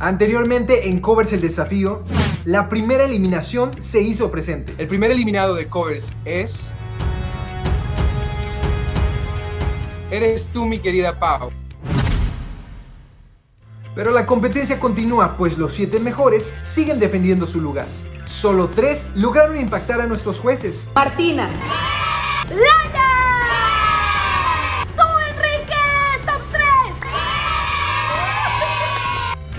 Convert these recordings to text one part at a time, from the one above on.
Anteriormente en Covers el Desafío, la primera eliminación se hizo presente. El primer eliminado de Covers es... Eres tú, mi querida Pau. Pero la competencia continúa, pues los 7 mejores siguen defendiendo su lugar. Solo 3 lograron impactar a nuestros jueces. Martina. ¡Laia! ¡Tú, Enrique! ¡Top 3!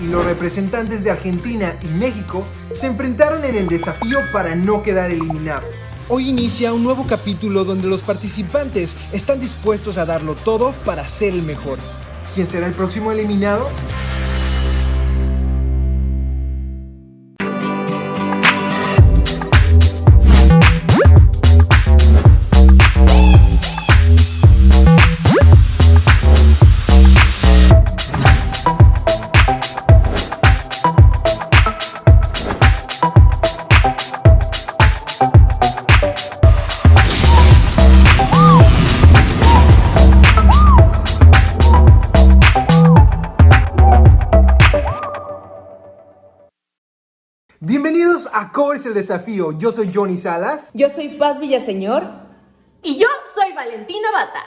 Y los representantes de Argentina y México se enfrentaron en el desafío para no quedar eliminados. Hoy inicia un nuevo capítulo donde los participantes están dispuestos a darlo todo para ser el mejor. ¿Quién será el próximo eliminado? Bienvenidos a Covers el Desafío. Yo soy Johnny Salas. Yo soy Paz Villaseñor. Y yo soy Valentina Bata.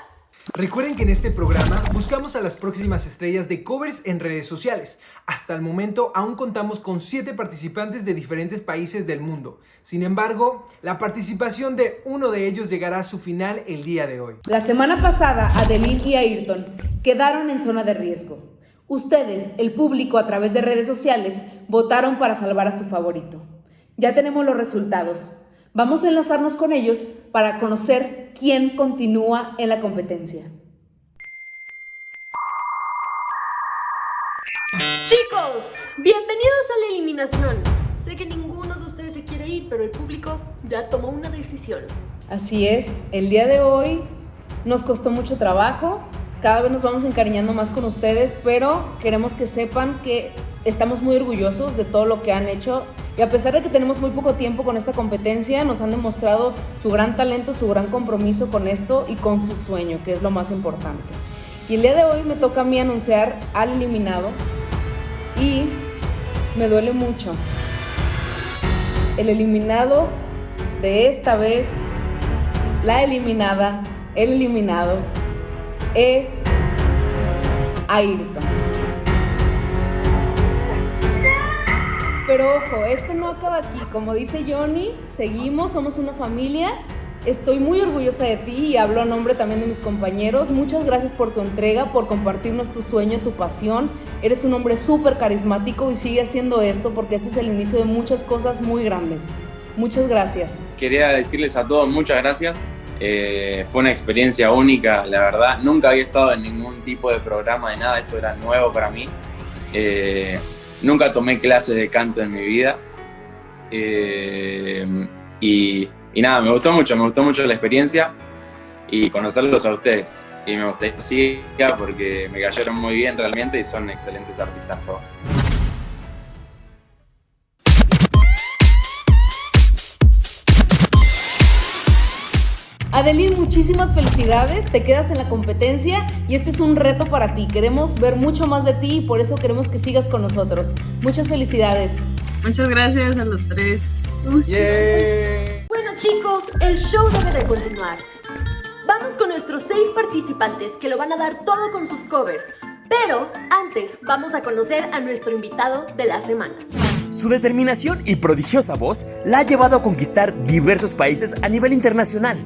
Recuerden que en este programa buscamos a las próximas estrellas de covers en redes sociales. Hasta el momento aún contamos con 7 participantes de diferentes países del mundo. Sin embargo, la participación de uno de ellos llegará a su final el día de hoy. La semana pasada, Adeline y Ayrton quedaron en zona de riesgo. Ustedes, el público, a través de redes sociales, votaron para salvar a su favorito. Ya tenemos los resultados. Vamos a enlazarnos con ellos para conocer quién continúa en la competencia. Chicos, bienvenidos a la eliminación. Sé que ninguno de ustedes se quiere ir, pero el público ya tomó una decisión. Así es, el día de hoy nos costó mucho trabajo. Cada vez nos vamos encariñando más con ustedes, pero queremos que sepan que estamos muy orgullosos de todo lo que han hecho. Y a pesar de que tenemos muy poco tiempo con esta competencia, nos han demostrado su gran talento, su gran compromiso con esto y con su sueño, que es lo más importante. Y el día de hoy me toca a mí anunciar al eliminado y me duele mucho. El eliminado de esta vez, la eliminada, el eliminado, es Ayrton. Pero ojo, esto no acaba aquí. Como dice Johnny, seguimos, somos una familia. Estoy muy orgullosa de ti y hablo a nombre también de mis compañeros. Muchas gracias por tu entrega, por compartirnos tu sueño, tu pasión. Eres un hombre súper carismático y sigue haciendo esto porque este es el inicio de muchas cosas muy grandes. Muchas gracias. Quería decirles a todos muchas gracias. Fue una experiencia única, la verdad. Nunca había estado en ningún tipo de programa de nada, esto era nuevo para mí. Nunca tomé clases de canto en mi vida. Y nada, me gustó mucho la experiencia y conocerlos a ustedes. Y me gustaría que siga porque me cayeron muy bien realmente y son excelentes artistas todos. Adeline, muchísimas felicidades, te quedas en la competencia y este es un reto para ti. Queremos ver mucho más de ti y por eso queremos que sigas con nosotros. Muchas felicidades. Muchas gracias a los 3. Yeah. Bueno chicos, el show debe de continuar. Vamos con nuestros 6 participantes que lo van a dar todo con sus covers. Pero antes vamos a conocer a nuestro invitado de la semana. Su determinación y prodigiosa voz la ha llevado a conquistar diversos países a nivel internacional.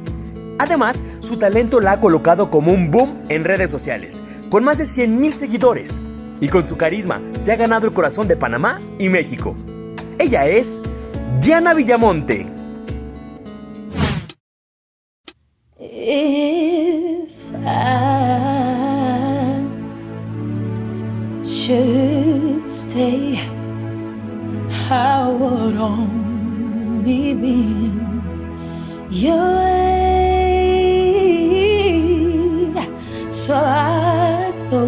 Además, su talento la ha colocado como un boom en redes sociales, con más de 100,000 seguidores. Y con su carisma se ha ganado el corazón de Panamá y México. Ella es Diana Villamonte. If I should stay, I would only be in your way. So I go,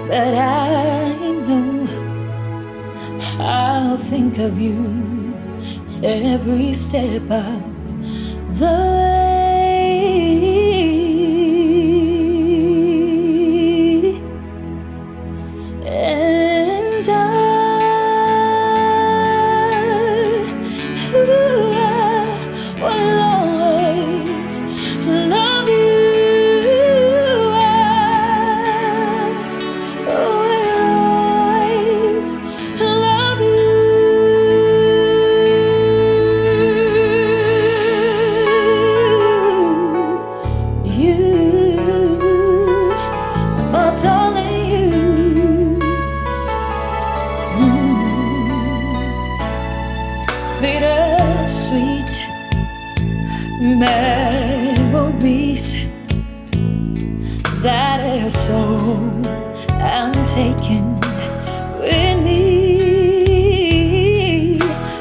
but I know I'll think of you every step of the way. and I will always love you. I will always love you. Oh, darling, you. Bittersweet memories that are so taken with me.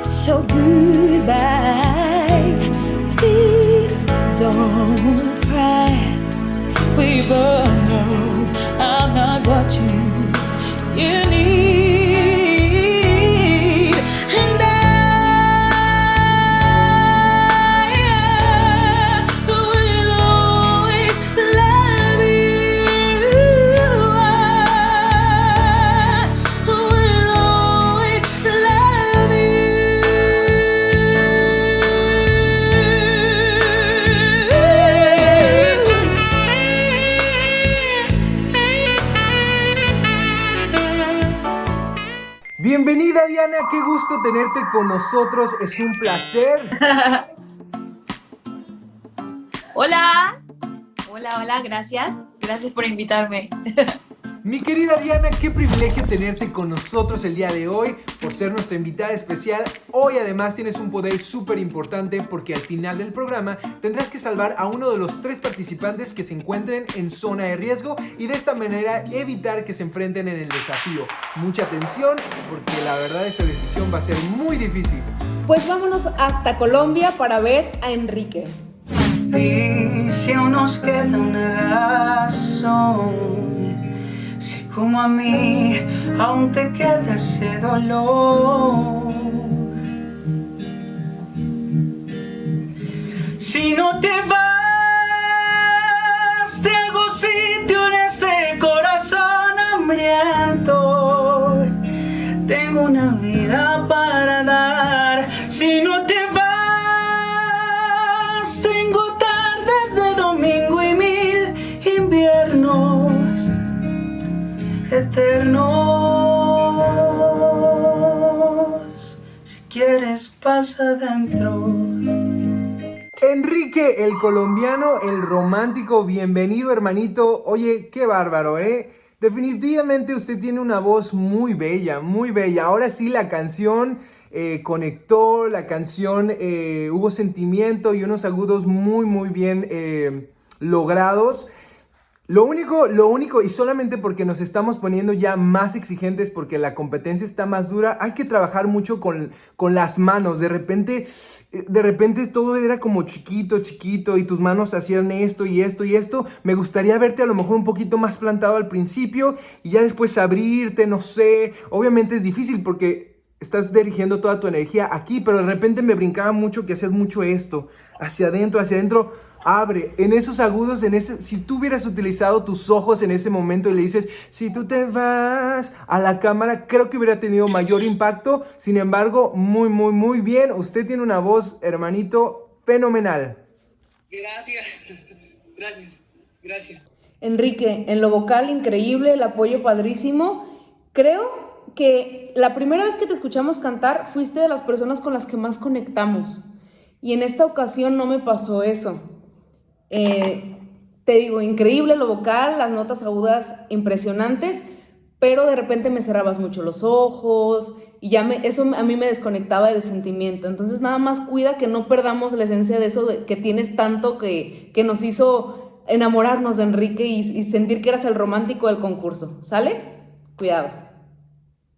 So goodbye, please don't cry. We both know I'm not what you need, and I will always love you. I will always love Bienvenida Diana, qué gusto tenerte con nosotros, es un placer. Hola, hola, gracias por invitarme. Mi querida Diana, qué privilegio tenerte con nosotros el día de hoy por ser nuestra invitada especial. Hoy además tienes un poder súper importante porque al final del programa tendrás que salvar a uno de los 3 participantes que se encuentren en zona de riesgo y de esta manera evitar que se enfrenten en el desafío. Mucha atención porque la verdad esa decisión va a ser muy difícil. Pues vámonos hasta Colombia para ver a Enrique. Y si aún nos queda una razón, si como a mí aún te queda ese dolor, si no te vas, te hago sitio en ese corazón hambriento. Tengo una vida para dar. Si no te vas, tengo tardes de domingo y 1000 inviernos eternos. Si quieres, pasa adentro. Enrique, el colombiano, el romántico, bienvenido hermanito. Oye, qué bárbaro, ¿eh? Definitivamente usted tiene una voz muy bella, muy bella. Ahora sí la canción conectó, la canción hubo sentimiento y unos agudos muy bien logrados. Lo único, y solamente porque nos estamos poniendo ya más exigentes porque la competencia está más dura, hay que trabajar mucho con las manos. De repente todo era como chiquito y tus manos hacían esto y esto y esto. Me gustaría verte a lo mejor un poquito más plantado al principio y ya después abrirte, no sé. Obviamente es difícil porque estás dirigiendo toda tu energía aquí, pero de repente me brincaba mucho que hacías mucho esto, hacia adentro. Abre, en esos agudos, si tú hubieras utilizado tus ojos en ese momento y le dices, si tú te vas a la cámara, creo que hubiera tenido mayor impacto. Sin embargo, muy bien. Usted tiene una voz, hermanito, fenomenal. Gracias. Enrique, en lo vocal increíble, el apoyo padrísimo. Creo que la primera vez que te escuchamos cantar fuiste de las personas con las que más conectamos. Y en esta ocasión no me pasó eso. Te digo, increíble lo vocal, las notas agudas impresionantes, pero de repente me cerrabas mucho los ojos y eso a mí me desconectaba del sentimiento. Entonces nada más cuida que no perdamos la esencia de eso que tienes tanto que nos hizo enamorarnos de Enrique y sentir que eras el romántico del concurso. ¿Sale? Cuidado.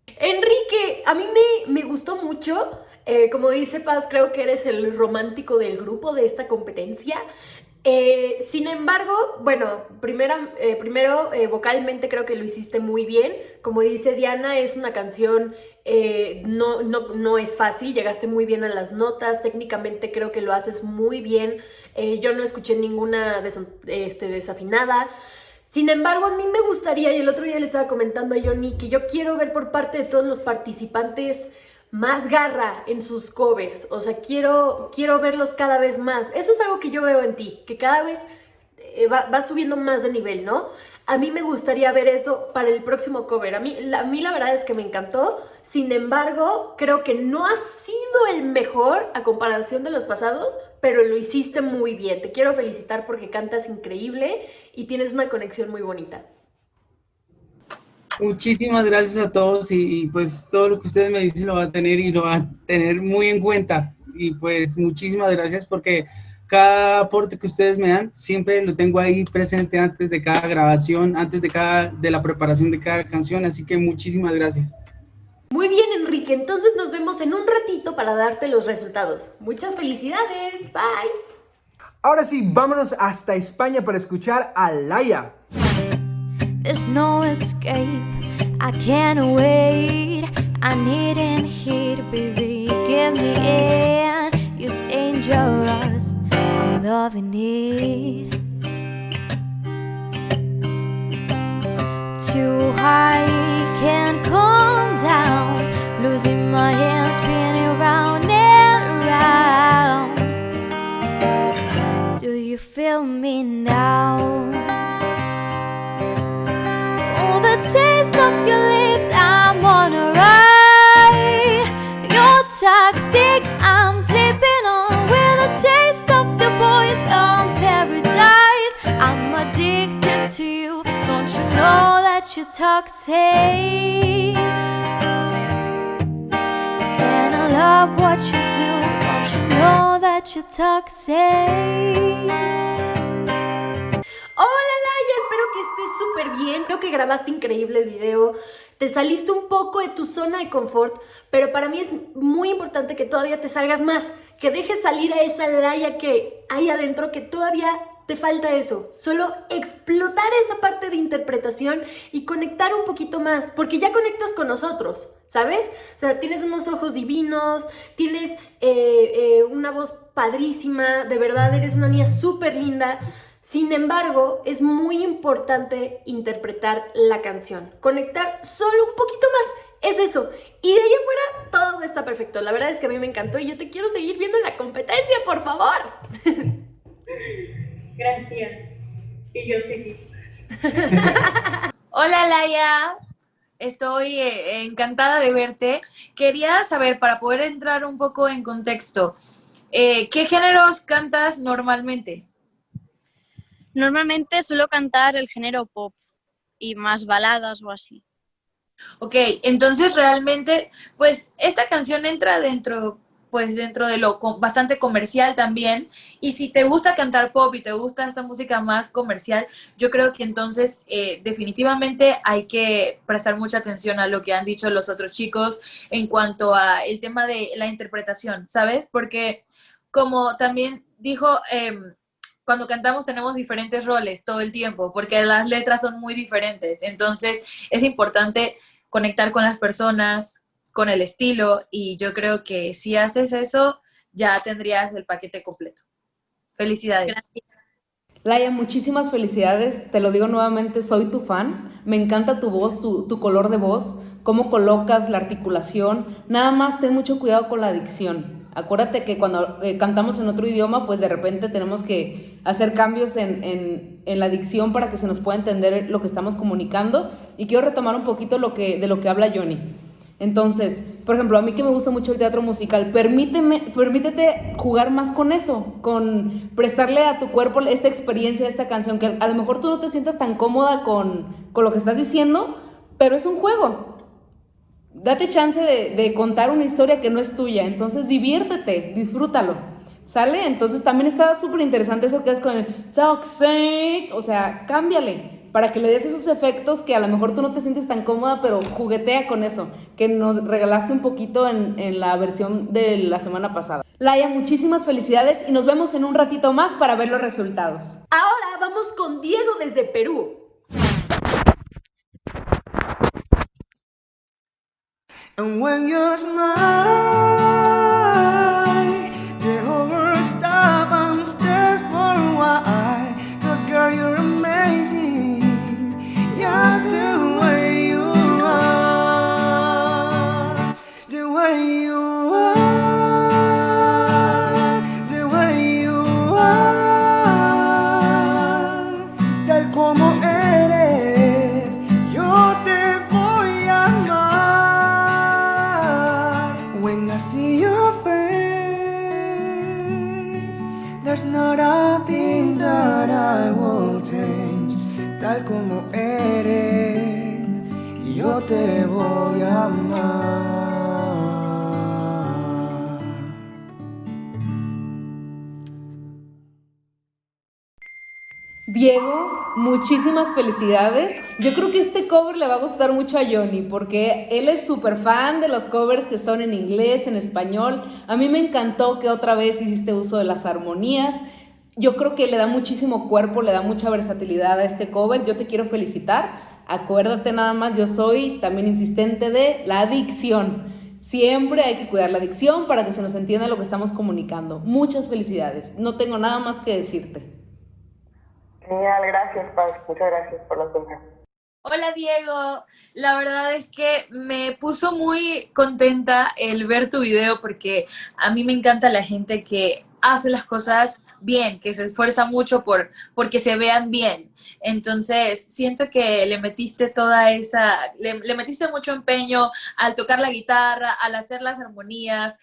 Enrique, a mí me gustó mucho. Como dice Paz, creo que eres el romántico del grupo de esta competencia. Sin embargo, bueno, primero vocalmente creo que lo hiciste muy bien. Como dice Diana, es una canción, no es fácil, llegaste muy bien a las notas, técnicamente creo que lo haces muy bien. Yo no escuché ninguna desafinada. Sin embargo, a mí me gustaría, y el otro día le estaba comentando a Johnny, que yo quiero ver por parte de todos los participantes más garra en sus covers. O sea, quiero verlos cada vez más. Eso es algo que yo veo en ti, que cada vez va subiendo más de nivel, ¿no? A mí me gustaría ver eso para el próximo cover. A mí la verdad es que me encantó. Sin embargo, creo que no ha sido el mejor a comparación de los pasados, pero lo hiciste muy bien. Te quiero felicitar porque cantas increíble y tienes una conexión muy bonita. Muchísimas gracias a todos y pues todo lo que ustedes me dicen lo va a tener y lo va a tener muy en cuenta. Y pues muchísimas gracias porque cada aporte que ustedes me dan siempre lo tengo ahí presente antes de cada grabación, antes de la preparación de cada canción, así que muchísimas gracias. Muy bien, Enrique, entonces nos vemos en un ratito para darte los resultados. Muchas felicidades, bye. Ahora sí, vámonos hasta España para escuchar a Laia. There's no escape, I can't wait. I need in here, baby, give me in. You're dangerous, I'm loving it. Too high, can't come down. Losing my hands, spinning round and round. Do you feel me now? The taste of your lips, I'm on a ride. You're toxic, I'm sleeping on with a taste of your voice on paradise. I'm addicted to you, don't you know that you're toxic? And I love what you do, don't you know that you're toxic? Hola Laia, espero que estés súper bien. Creo que grabaste increíble el video. Te saliste un poco de tu zona de confort, pero para mí es muy importante que todavía te salgas más, que dejes salir a esa Laia que hay adentro, que todavía te falta eso. Solo explotar esa parte de interpretación y conectar un poquito más, porque ya conectas con nosotros, ¿sabes? O sea, tienes unos ojos divinos, tienes una voz padrísima, de verdad eres una niña súper linda. Sin embargo, es muy importante interpretar la canción, conectar solo un poquito más, es eso. Y de ahí afuera todo está perfecto. La verdad es que a mí me encantó y yo te quiero seguir viendo en la competencia, por favor. Gracias. Y yo seguí. Hola Laia, estoy encantada de verte. Quería saber, para poder entrar un poco en contexto, ¿qué géneros cantas normalmente? Normalmente suelo cantar el género pop y más baladas o así. Ok, entonces realmente, pues esta canción entra dentro de lo bastante comercial también, y si te gusta cantar pop y te gusta esta música más comercial, yo creo que entonces definitivamente hay que prestar mucha atención a lo que han dicho los otros chicos en cuanto a el tema de la interpretación, ¿sabes? Porque como también dijo... cuando cantamos tenemos diferentes roles todo el tiempo, porque las letras son muy diferentes. Entonces es importante conectar con las personas, con el estilo, y yo creo que si haces eso, ya tendrías el paquete completo. Felicidades. Gracias. Laia, muchísimas felicidades. Te lo digo nuevamente, soy tu fan. Me encanta tu voz, tu color de voz, cómo colocas la articulación. Nada más ten mucho cuidado con la dicción. Acuérdate que cuando cantamos en otro idioma, pues de repente tenemos que hacer cambios en la dicción para que se nos pueda entender lo que estamos comunicando. Y quiero retomar un poquito de lo que habla Johnny. Entonces, por ejemplo, a mí que me gusta mucho el teatro musical, permítete jugar más con eso, con prestarle a tu cuerpo esta experiencia, esta canción, que a lo mejor tú no te sientas tan cómoda con lo que estás diciendo, pero es un juego. Date chance de contar una historia que no es tuya, entonces diviértete, disfrútalo, ¿sale? Entonces también está súper interesante eso que es con el toxic, o sea, cámbiale para que le des esos efectos que a lo mejor tú no te sientes tan cómoda, pero juguetea con eso, que nos regalaste un poquito en la versión de la semana pasada. Laia, muchísimas felicidades y nos vemos en un ratito más para ver los resultados. Ahora vamos con Diego desde Perú. And when you smile, the whole world stops and stares for a while. 'Cause girl, you're amazing. te voy a amar. Diego, muchísimas felicidades. Yo creo que este cover le va a gustar mucho a Johnny porque él es súper fan de los covers que son en inglés, en español. A mí me encantó que otra vez hiciste uso de las armonías. Yo creo que le da muchísimo cuerpo, le da mucha versatilidad a este cover. Yo te quiero felicitar. Acuérdate nada más, yo soy también insistente de la dicción. Siempre hay que cuidar la dicción para que se nos entienda lo que estamos comunicando. Muchas felicidades. No tengo nada más que decirte. Genial, gracias Paz, muchas gracias por los consejos. Hola Diego, la verdad es que me puso muy contenta el ver tu video porque a mí me encanta la gente que hace las cosas bien, que se esfuerza mucho porque se vean bien. Entonces siento que le metiste le metiste mucho empeño al tocar la guitarra, al hacer las armonías,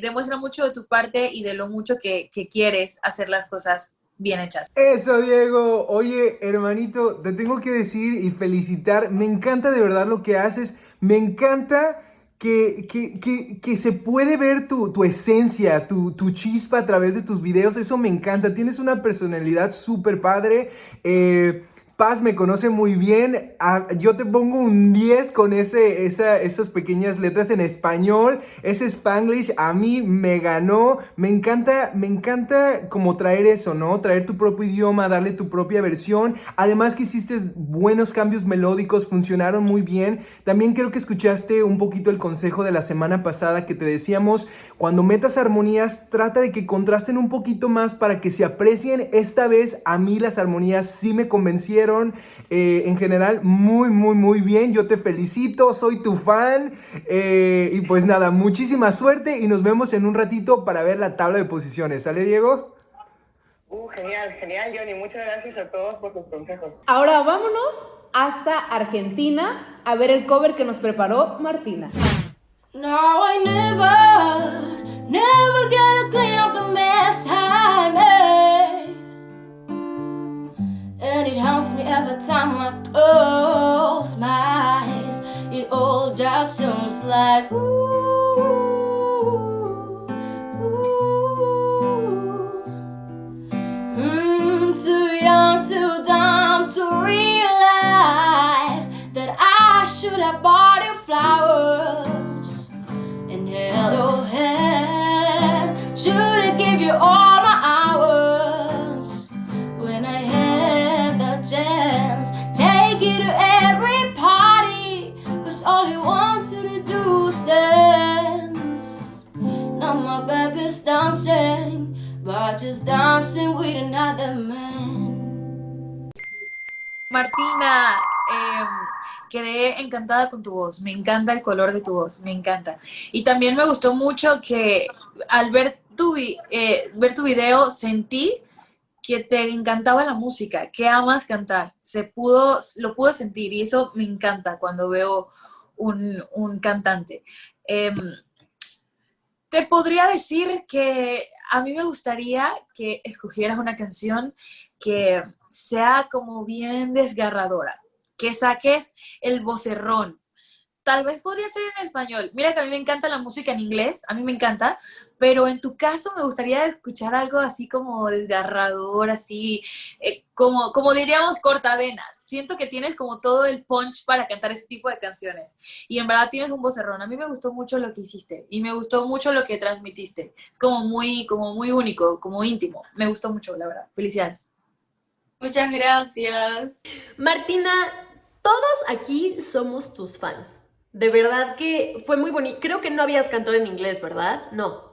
demuestra mucho de tu parte y de lo mucho que quieres hacer las cosas bien hechas. Eso, Diego. Oye, hermanito, te tengo que decir y felicitar. Me encanta de verdad lo que haces. Me encanta que se puede ver tu esencia, tu chispa a través de tus videos. Eso me encanta. Tienes una personalidad súper padre. Paz me conoce muy bien. Yo te pongo un 10 con esas pequeñas letras en español. Ese Spanglish a mí me ganó. Me encanta como traer eso, ¿no? Traer tu propio idioma, darle tu propia versión. Además que hiciste buenos cambios melódicos, funcionaron muy bien. También creo que escuchaste un poquito el consejo de la semana pasada que te decíamos, cuando metas armonías, trata de que contrasten un poquito más para que se aprecien. Esta vez a mí las armonías sí me convencieron. En general, muy bien. Yo te felicito, soy tu fan. Y pues nada, muchísima suerte y nos vemos en un ratito para ver la tabla de posiciones. ¿Sale, Diego? Genial, Johnny. Muchas gracias a todos por tus consejos. Ahora vámonos hasta Argentina a ver el cover que nos preparó Martina. No, I never gonna clean up the mess I made. And it haunts me every time I close my eyes. It all just sounds like ooh, ooh. Too young, too dumb to realize that I should have bought you flowers and held your hand. Should have give you all my hours when I had the chance. Take you to every party, cause all you wanted to do was dance. Now my baby's dancing, but just dancing with another man. Martina, quedé encantada con tu voz, me encanta el color de tu voz, me encanta. Y también me gustó mucho que al ver tu video sentí que te encantaba la música, que amas cantar, lo pude sentir y eso me encanta cuando veo un cantante. Te podría decir que a mí me gustaría que escogieras una canción que sea como bien desgarradora, que saques el vocerrón. Tal vez podría ser en español. Mira que a mí me encanta la música en inglés, a mí me encanta, pero en tu caso me gustaría escuchar algo así como desgarrador, así como diríamos cortavenas. Siento que tienes como todo el punch para cantar ese tipo de canciones y en verdad tienes un vocerrón. A mí me gustó mucho lo que hiciste y me gustó mucho lo que transmitiste. Como muy único, como íntimo. Me gustó mucho, la verdad. Felicidades. Muchas gracias. Martina, todos aquí somos tus fans. De verdad que fue muy bonito. Creo que no habías cantado en inglés, ¿verdad? No.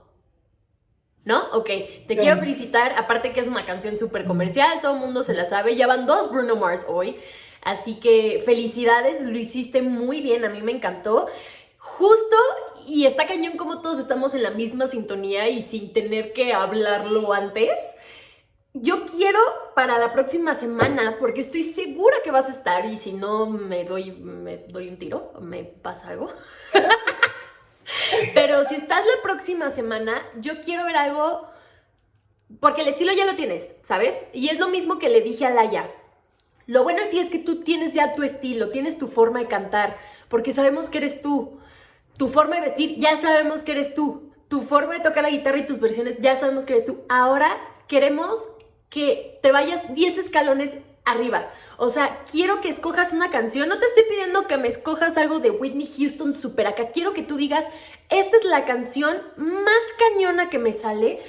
¿No? Ok. Te quiero felicitar. Aparte que es una canción súper comercial, todo el mundo se la sabe. Ya van 2 Bruno Mars hoy. Así que felicidades, lo hiciste muy bien. A mí me encantó. Justo, y está cañón como todos estamos en la misma sintonía y sin tener que hablarlo antes. Yo quiero para la próxima semana, porque estoy segura que vas a estar y si no me doy un tiro, me pasa algo. Pero si estás la próxima semana, yo quiero ver algo, porque el estilo ya lo tienes, ¿sabes? Y es lo mismo que le dije a Laia. Lo bueno de ti es que tú tienes ya tu estilo, tienes tu forma de cantar. porque sabemos que eres tú. Tu forma de vestir, ya sabemos que eres tú. Tu forma de tocar la guitarra y tus versiones, ya sabemos que eres tú. Ahora queremos que te vayas 10 escalones arriba. O sea, quiero que escojas una canción. No te estoy pidiendo que me escojas algo de Whitney Houston super acá. Quiero que tú digas, esta es la canción más cañona que me sale,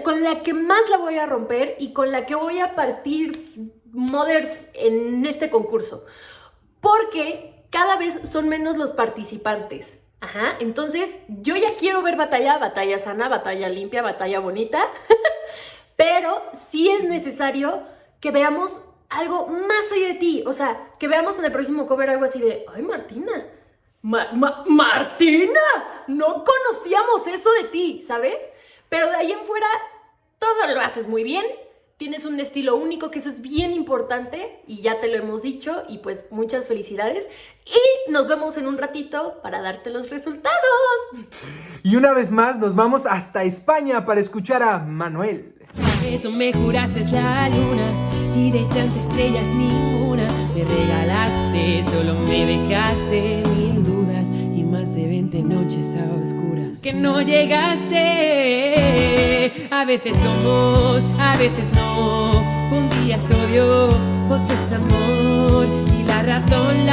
con la que más la voy a romper y con la que voy a partir mothers en este concurso. Porque cada vez son menos los participantes. Ajá, entonces yo ya quiero ver batalla sana, batalla limpia, batalla bonita. Pero sí es necesario que veamos algo más allá de ti. O sea, que veamos en el próximo cover algo así de, ay, Martina, Martina, no conocíamos eso de ti, ¿sabes? Pero de ahí en fuera, todo lo haces muy bien. Tienes un estilo único, que eso es bien importante y ya te lo hemos dicho, y pues muchas felicidades y nos vemos en un ratito para darte los resultados. Y una vez más nos vamos hasta España para escuchar a Manuel. Tú me juraste la luna y de tantas estrellas ninguna me regalaste, solo me dejaste mil dudas y más de 20 noches a oscuras que no llegaste. A veces somos, a veces no, un día es odio, otro es amor y la razón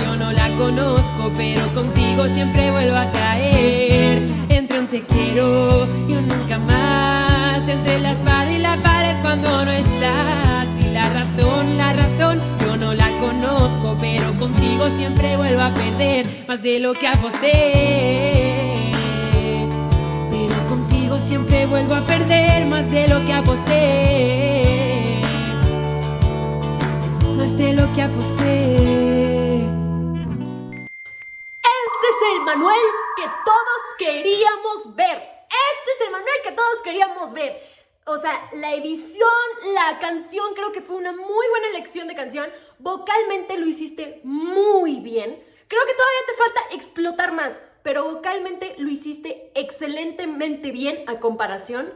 yo no la conozco, pero contigo siempre vuelvo a caer entre un te quiero y un nunca más, entre la espada y la pared cuando no estás. Y la razón yo no la conozco, pero contigo siempre vuelvo a perder más de lo que aposté. Pero contigo siempre vuelvo a perder más de lo que aposté. Más de lo que aposté. Este es el Manuel que todos queríamos ver. Este es el Manuel que todos queríamos ver. O sea, la edición, la canción, creo que fue una muy buena elección de canción. Vocalmente lo hiciste muy bien. Creo que todavía te falta explotar más, pero vocalmente lo hiciste excelentemente bien a comparación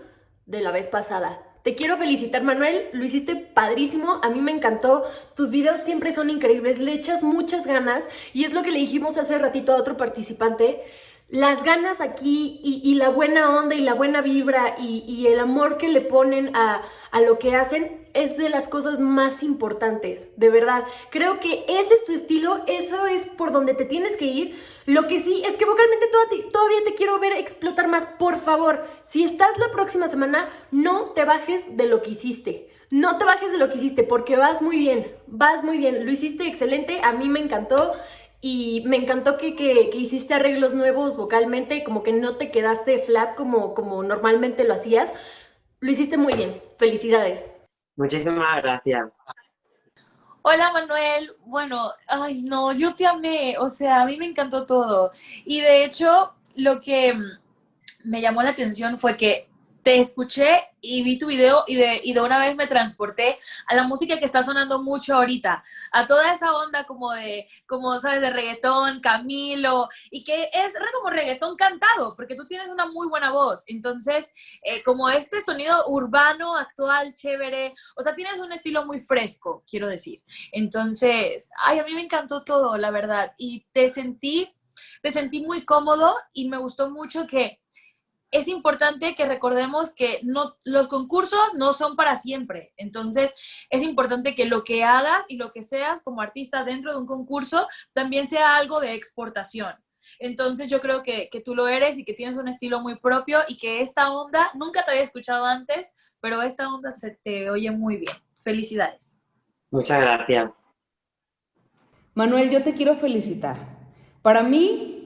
de la vez pasada. Te quiero felicitar, Manuel, lo hiciste padrísimo, a mí me encantó, tus videos siempre son increíbles, le echas muchas ganas y es lo que le dijimos hace ratito a otro participante. Las ganas aquí y la buena onda y la buena vibra y el amor que le ponen a lo que hacen es de las cosas más importantes, de verdad. Creo que ese es tu estilo, eso es por donde te tienes que ir. Lo que sí es que vocalmente todavía te quiero ver explotar más. Por favor, si estás la próxima semana, no te bajes de lo que hiciste. No te bajes de lo que hiciste porque vas muy bien, lo hiciste excelente, a mí me encantó. Y me encantó que hiciste arreglos nuevos vocalmente, como que no te quedaste flat como normalmente lo hacías. Lo hiciste muy bien. Felicidades. Muchísimas gracias. Hola Manuel, bueno, ay no, yo te amé, o sea, a mí me encantó todo. Y de hecho, lo que me llamó la atención fue que te escuché y vi tu video y de una vez me transporté a la música que está sonando mucho ahorita, a toda esa onda como sabes, de reggaetón, Camilo, y que es como reggaetón cantado, porque tú tienes una muy buena voz, entonces como este sonido urbano, actual, chévere, o sea, tienes un estilo muy fresco, quiero decir. Entonces, ay, a mí me encantó todo, la verdad, y te sentí muy cómodo y me gustó mucho que es importante que recordemos que los concursos no son para siempre. Entonces, es importante que lo que hagas y lo que seas como artista dentro de un concurso también sea algo de exportación. Entonces, yo creo que tú lo eres y que tienes un estilo muy propio y que esta onda, nunca te había escuchado antes, pero esta onda se te oye muy bien. Felicidades. Muchas gracias. Manuel, yo te quiero felicitar. Para mí,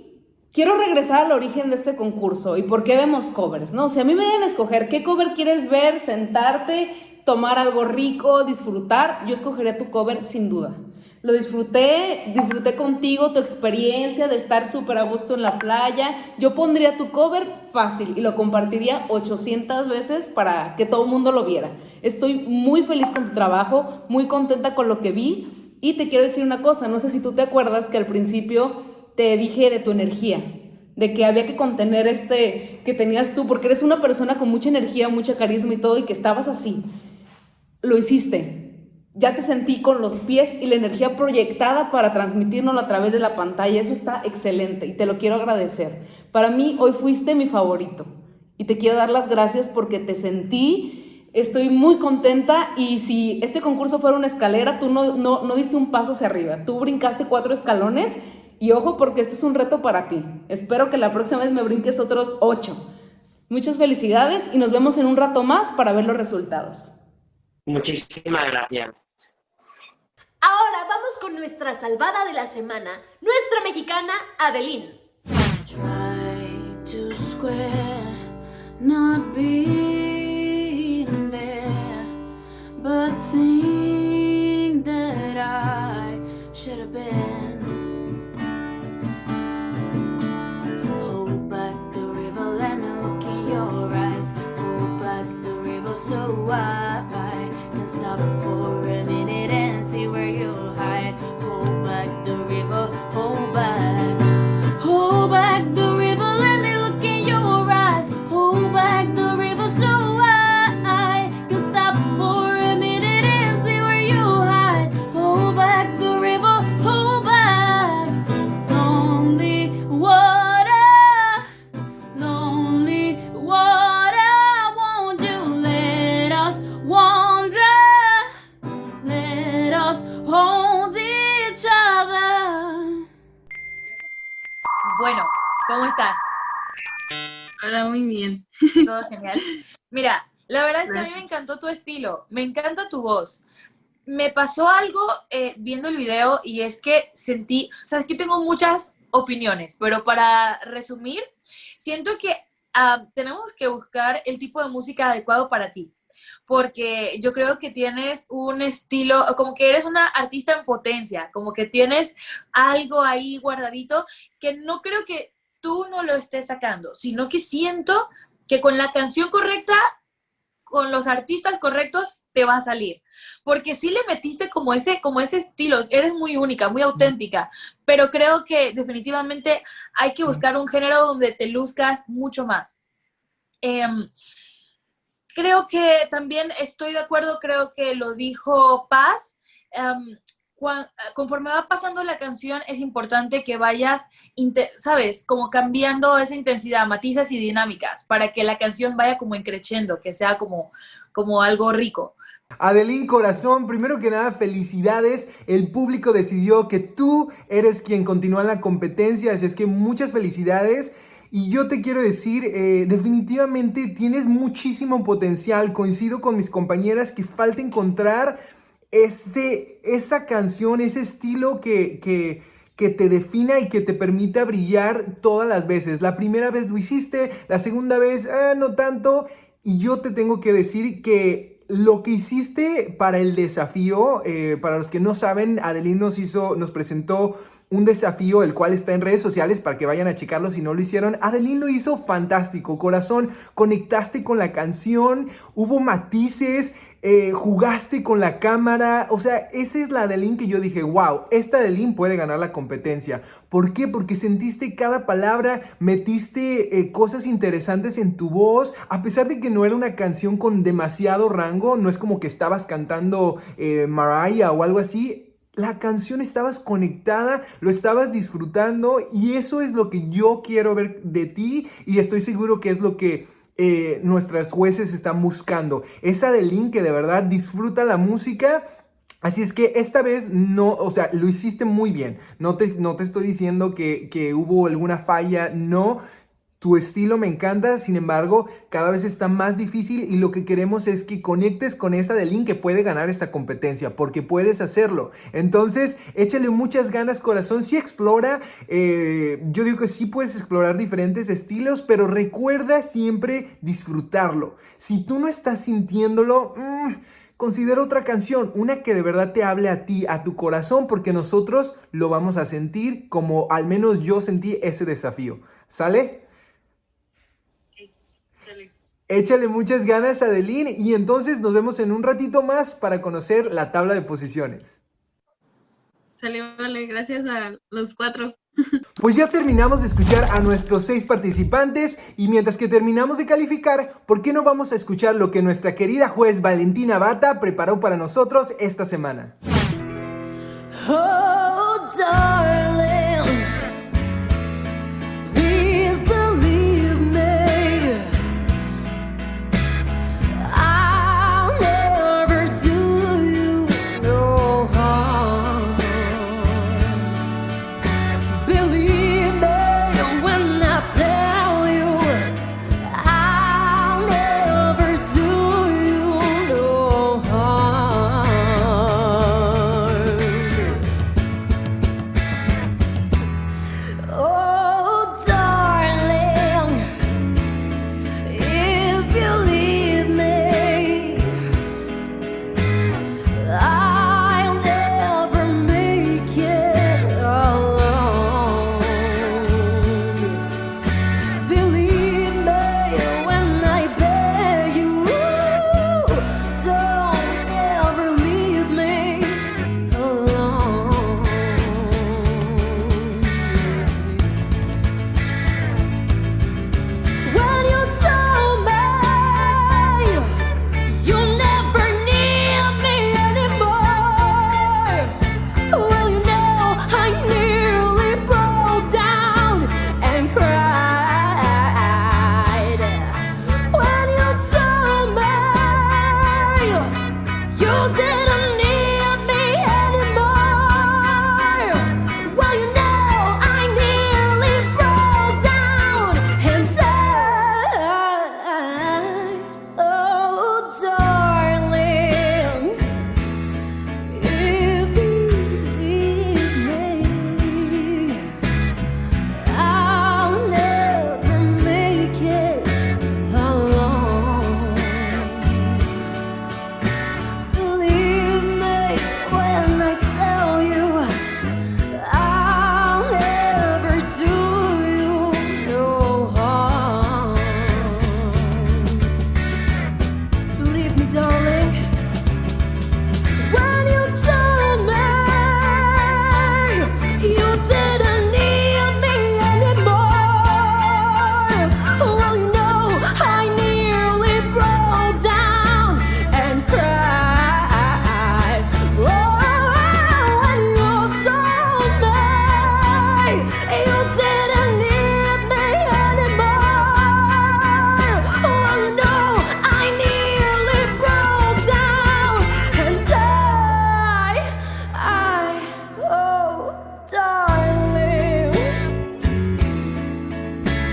quiero regresar al origen de este concurso y por qué vemos covers, ¿no? Si a mí me deben escoger qué cover quieres ver, sentarte, tomar algo rico, disfrutar, yo escogería tu cover sin duda. Lo disfruté contigo, tu experiencia de estar súper a gusto en la playa. Yo pondría tu cover fácil y lo compartiría 800 veces para que todo el mundo lo viera. Estoy muy feliz con tu trabajo, muy contenta con lo que vi y te quiero decir una cosa, no sé si tú te acuerdas que al principio te dije de tu energía, de que había que contener que tenías tú, porque eres una persona con mucha energía, mucha carisma y todo, y que estabas así. Lo hiciste. Ya te sentí con los pies y la energía proyectada para transmitirnoslo a través de la pantalla. Eso está excelente y te lo quiero agradecer. Para mí hoy fuiste mi favorito y te quiero dar las gracias porque te sentí, estoy muy contenta y si este concurso fuera una escalera, tú no diste un paso hacia arriba, tú brincaste 4 escalones y ojo porque este es un reto para ti. Espero que la próxima vez me brinques otros 8. Muchas felicidades y nos vemos en un rato más para ver los resultados. Muchísimas gracias. Ahora vamos con nuestra salvada de la semana, nuestra mexicana Adeline. Try to square not being there, but think that I should have been. Hold back the river, let me look in your eyes. Hold back the river so I can stop for a minute and see where you hide. Hold back the river, hold back. Hold back the river, let me look in your eyes. Hold back the river so I can stop for a minute and see where you hide. Hold back the river, hold back. Lonely water, won't you let us wander? Let us hold each other. Bueno, ¿cómo estás? Hola, muy bien. Todo genial. Mira, la verdad es que a mí Gracias. me encantó tu estilo, me encanta tu voz. Me pasó algo viendo el video y es que sentí, o sea, es que tengo muchas opiniones, pero para resumir, siento que tenemos que buscar el tipo de música adecuado para ti, porque yo creo que tienes un estilo, como que eres una artista en potencia, como que tienes algo ahí guardadito que no creo que tú no lo estés sacando, sino que siento que con la canción correcta, con los artistas correctos, te va a salir. Porque sí le metiste como ese estilo, eres muy única, muy auténtica, pero creo que definitivamente hay que buscar un género donde te luzcas mucho más. Creo que también estoy de acuerdo, creo que lo dijo Paz, conforme va pasando la canción es importante que vayas, ¿sabes? Como cambiando esa intensidad, matices y dinámicas para que la canción vaya como increciendo, que sea como algo rico. Adeline, corazón, primero que nada, felicidades. El público decidió que tú eres quien continúa en la competencia, así es que muchas felicidades. Y yo te quiero decir, definitivamente tienes muchísimo potencial. Coincido con mis compañeras que falta encontrar esa canción, ese estilo que te defina y que te permita brillar todas las veces. La primera vez lo hiciste, la segunda vez no tanto. Y yo te tengo que decir que lo que hiciste para el desafío, para los que no saben, Adeline nos presentó un desafío, el cual está en redes sociales para que vayan a checarlo si no lo hicieron. Adeline lo hizo fantástico, corazón. Conectaste con la canción, hubo matices, jugaste con la cámara. O sea, esa es la Adeline que yo dije, wow, esta Adeline puede ganar la competencia. ¿Por qué? Porque sentiste cada palabra, metiste cosas interesantes en tu voz. A pesar de que no era una canción con demasiado rango, no es como que estabas cantando Mariah o algo así. La canción estabas conectada, lo estabas disfrutando y eso es lo que yo quiero ver de ti y estoy seguro que es lo que nuestras jueces están buscando. Esa Adeline que de verdad disfruta la música. Así es que esta vez no, o sea, lo hiciste muy bien. No te estoy diciendo que hubo alguna falla, no. Tu estilo me encanta, sin embargo, cada vez está más difícil y lo que queremos es que conectes con esa Adeline que puede ganar esta competencia, porque puedes hacerlo. Entonces, échale muchas ganas, corazón, sí explora. Yo digo que sí puedes explorar diferentes estilos, pero recuerda siempre disfrutarlo. Si tú no estás sintiéndolo, considera otra canción, una que de verdad te hable a ti, a tu corazón, porque nosotros lo vamos a sentir como al menos yo sentí ese desafío. ¿Sale? Échale muchas ganas, Adeline, y entonces nos vemos en un ratito más para conocer la tabla de posiciones. Sale, vale, gracias a los 4. Pues ya terminamos de escuchar a nuestros 6 participantes y mientras que terminamos de calificar, ¿por qué no vamos a escuchar lo que nuestra querida juez Valentina Bata preparó para nosotros esta semana? Oh, darling, please believe me. I'll never do you no harm. Believe me when I tell you I'll never do you no harm. Oh, darling, if you leave me, I'll never make it alone. Believe me when I beg you, don't ever leave me alone. When you told me you'll never need me anymore, well, you know, I nearly broke down and cried. When you told me you didn't need me anymore, well, you know, I nearly broke down and died. Oh, darling, if you leave me, I'll never make it alone. Believe me when I tell you I'll never do you no harm. Believe me, darling, when you told me you didn't need me anymore, well, you know, I nearly broke down and cried. Oh, when you told me you didn't need me anymore, well, you know, I nearly broke down and died. Oh, darling,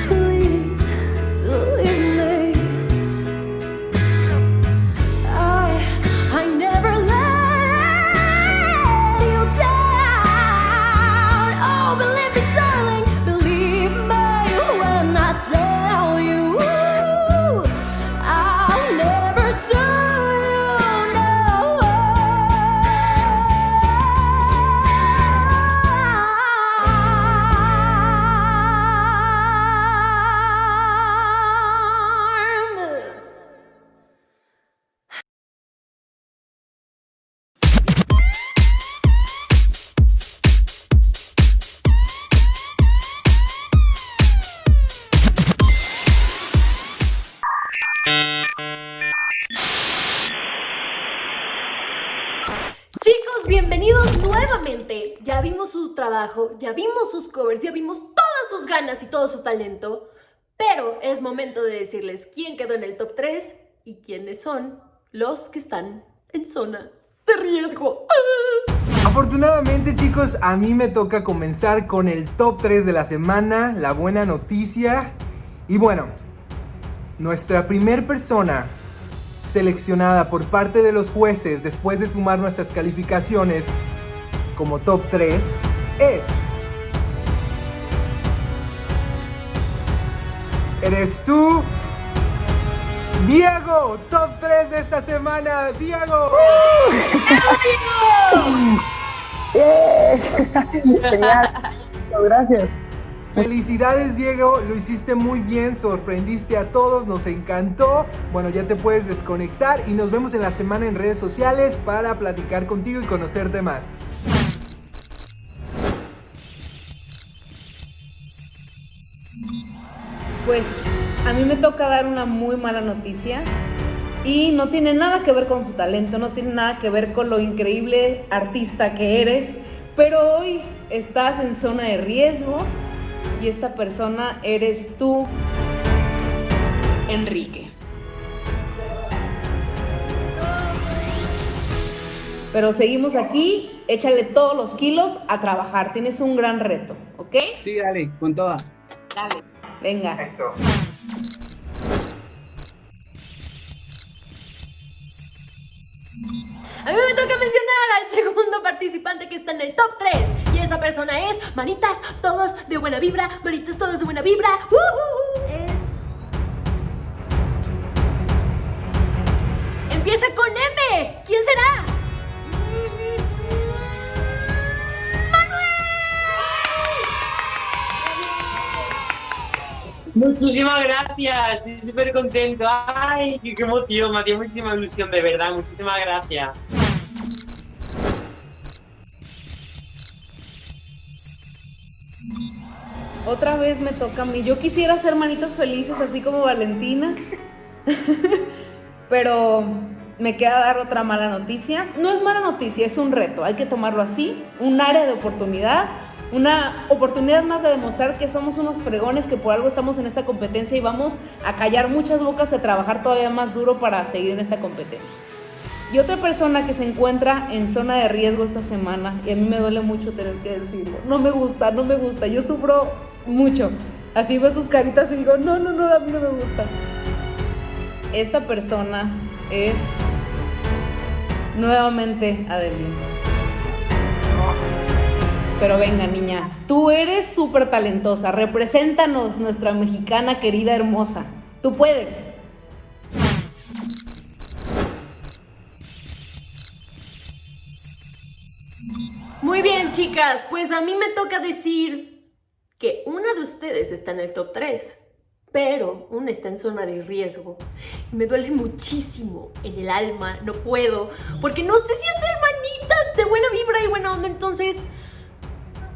please believe me. I never let you down. Oh, believe me, darling, believe me when I tell you I'll never do you no harm. Chicos, bienvenidos nuevamente. Ya vimos su trabajo, ya vimos sus covers, ya vimos todas sus ganas y todo su talento. Pero es momento de decirles quién quedó en el top 3 y quiénes son los que están en zona de riesgo. Afortunadamente, chicos, a mí me toca comenzar con el top 3 de la semana, la buena noticia. Y bueno, nuestra primer persona seleccionada por parte de los jueces después de sumar nuestras calificaciones como top 3 es... ¿Eres tú? Diego, top 3 de esta semana, Diego. Genial, gracias. Felicidades, Diego, lo hiciste muy bien, sorprendiste a todos, nos encantó. Bueno, ya te puedes desconectar y nos vemos en la semana en redes sociales para platicar contigo y conocerte más. Pues a mí me toca dar una muy mala noticia y no tiene nada que ver con su talento, no tiene nada que ver con lo increíble artista que eres, pero hoy estás en zona de riesgo y esta persona eres tú, Enrique. Pero seguimos aquí, échale todos los kilos a trabajar, tienes un gran reto, ¿ok? Sí, dale, con toda. Dale, venga. Eso. A mí me toca mencionar al segundo participante que está en el top 3. Y esa persona es manitas todos de buena vibra, manitas todos de buena vibra. Empieza con M. ¿Quién será? Muchísimas gracias, estoy súper contento. Ay, qué emoción, me hacía muchísima ilusión, de verdad, muchísimas gracias. Otra vez me toca a mí. Yo quisiera hacer manitas felices así como Valentina, pero me queda dar otra mala noticia. No es mala noticia, es un reto, hay que tomarlo así, un área de oportunidad. Una oportunidad más de demostrar que somos unos fregones, que por algo estamos en esta competencia y vamos a callar muchas bocas y a trabajar todavía más duro para seguir en esta competencia. Y otra persona que se encuentra en zona de riesgo esta semana, y a mí me duele mucho tener que decirlo, no me gusta, yo sufro mucho. Así veo sus caritas y digo, no, a mí no me gusta. Esta persona es nuevamente Adeline. Pero venga, niña, tú eres súper talentosa, represéntanos, nuestra mexicana querida hermosa. Tú puedes. Muy bien, chicas, pues a mí me toca decir que una de ustedes está en el top 3, pero una está en zona de riesgo. Y me duele muchísimo en el alma, no puedo, porque no sé si hacer manitas de buena vibra y buena onda, entonces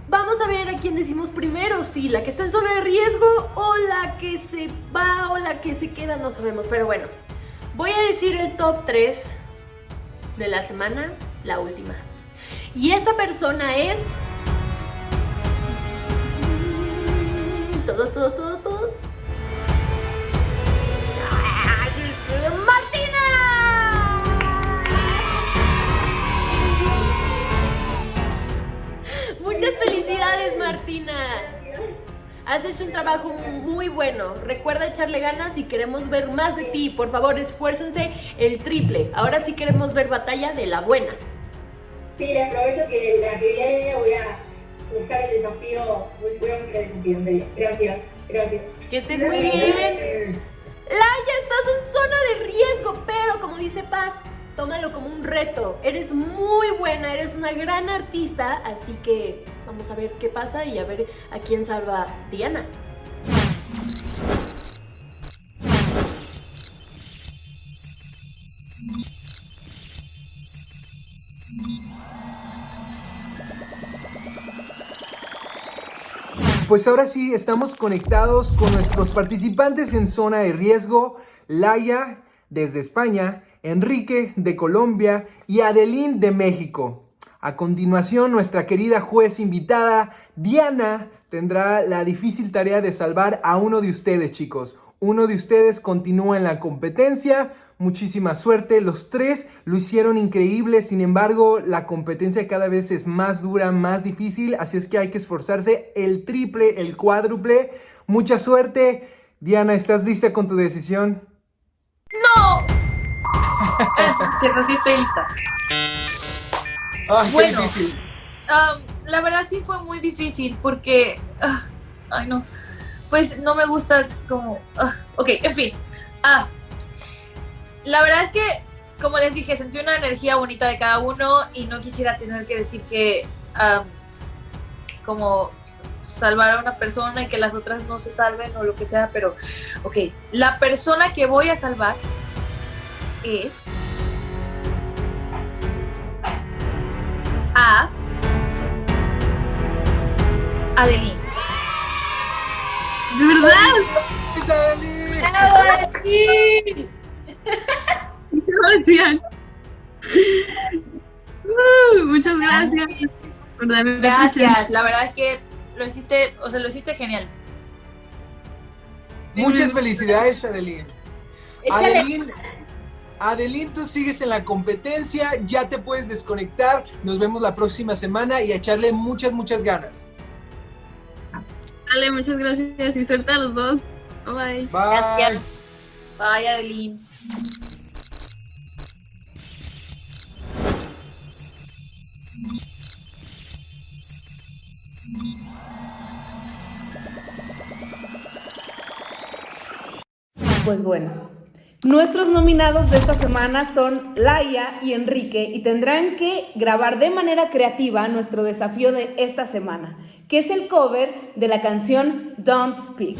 vamos a ver a quién decimos primero, si la que está en zona de riesgo o la que se va o la que se queda, no sabemos, pero bueno, voy a decir el top 3 de la semana, la última. Y esa persona es... Todos. ¡Martina! Muchas felicidades, Martina. Has hecho un trabajo muy bueno. Recuerda echarle ganas y queremos ver más de ti. Por favor, esfuércense el triple. Ahora sí queremos ver batalla de la buena. Sí, les prometo que la que viene voy a buscar el desafío. Voy a buscar el desafío, en serio. Gracias. Que estés muy bien. Laia, estás en zona de riesgo, pero como dice Paz, tómalo como un reto. Eres muy buena, eres una gran artista, así que vamos a ver qué pasa y a ver a quién salva Diana. Pues ahora sí, estamos conectados con nuestros participantes en zona de riesgo. Laia, desde España, Enrique, de Colombia y Adeline, de México. A continuación, nuestra querida juez invitada, Diana, tendrá la difícil tarea de salvar a uno de ustedes, chicos. Uno de ustedes continúa en la competencia. Muchísima suerte, los tres lo hicieron increíble, sin embargo la competencia cada vez es más dura, más difícil, así es que hay que esforzarse el triple, el cuádruple. Mucha suerte. Diana, ¿estás lista con tu decisión? ¡No! Sí, estoy lista. Ay, bueno, qué difícil. La verdad sí fue muy difícil porque... ay, no. Pues no me gusta como... ok, en fin. La verdad es que, como les dije, sentí una energía bonita de cada uno y no quisiera tener que decir que como salvar a una persona y que las otras no se salven o lo que sea, pero ok, la persona que voy a salvar es Adeline. Sí. Gracias. Muchas gracias. Gracias, la verdad es que lo hiciste genial. Muchas felicidades, Adeline. Adeline, tú sigues en la competencia, ya te puedes desconectar, nos vemos la próxima semana y a echarle muchas ganas. Dale, muchas gracias y suerte a los dos. Bye. Bye. Gracias. Bye, Adeline. Pues bueno, nuestros nominados de esta semana son Laia y Enrique y tendrán que grabar de manera creativa nuestro desafío de esta semana, que es el cover de la canción Don't Speak.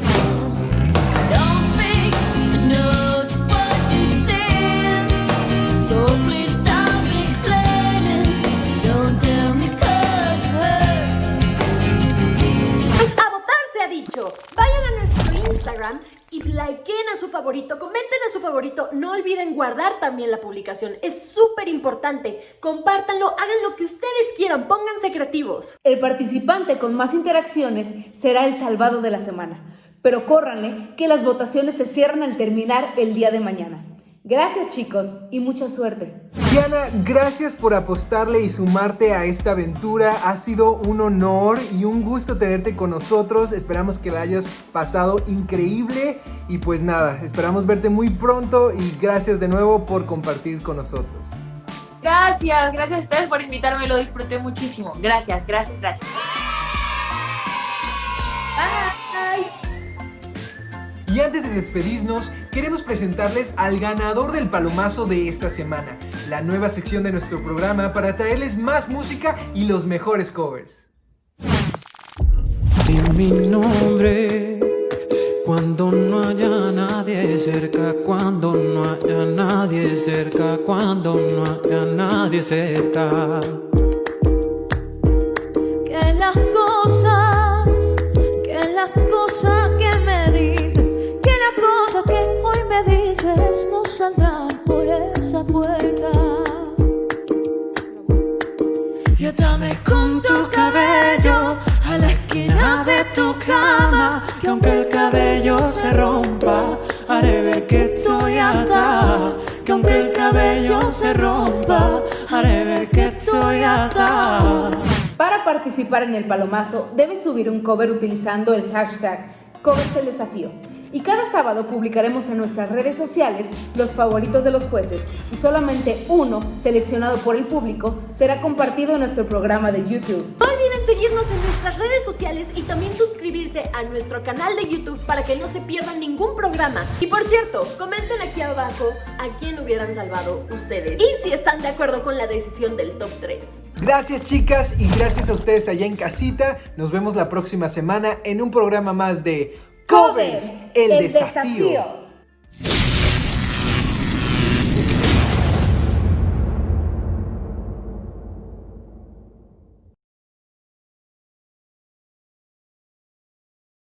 Pues a votar se ha dicho. Vayan a nuestro Instagram y likeen a su favorito, comenten a su favorito, no olviden guardar también la publicación, es súper importante, compártanlo, hagan lo que ustedes quieran, pónganse creativos. El participante con más interacciones será el salvado de la semana, pero córranle que las votaciones se cierran al terminar el día de mañana. Gracias chicos y mucha suerte. Diana, gracias por apostarle y sumarte a esta aventura. Ha sido un honor y un gusto tenerte con nosotros. Esperamos que la hayas pasado increíble y pues nada, esperamos verte muy pronto y gracias de nuevo por compartir con nosotros. Gracias a ustedes por invitarme, lo disfruté muchísimo. Gracias. Bye. Y antes de despedirnos, queremos presentarles al ganador del palomazo de esta semana, la nueva sección de nuestro programa para traerles más música y los mejores covers. Di mi nombre cuando no haya nadie cerca, cuando no haya nadie cerca, cuando no haya nadie cerca. Que las cosas que me dices, que las cosas que hoy me dices no saldrán por esa puerta. Y atame con tu cabello a la esquina de tu cama, que aunque el cabello se rompa, haré ver que estoy atada. Que aunque el cabello se rompa, haré ver que estoy atada. Para participar en el palomazo, debes subir un cover utilizando el hashtag #CoversElDesafío. Y cada sábado publicaremos en nuestras redes sociales los favoritos de los jueces y solamente uno, seleccionado por el público, será compartido en nuestro programa de YouTube. No olviden seguirnos en nuestras redes sociales y también suscribirse a nuestro canal de YouTube para que no se pierdan ningún programa. Y por cierto, comenten aquí abajo a quién hubieran salvado ustedes y si están de acuerdo con la decisión del top 3. Gracias chicas y gracias a ustedes allá en casita. Nos vemos la próxima semana en un programa más de Covers, el desafío.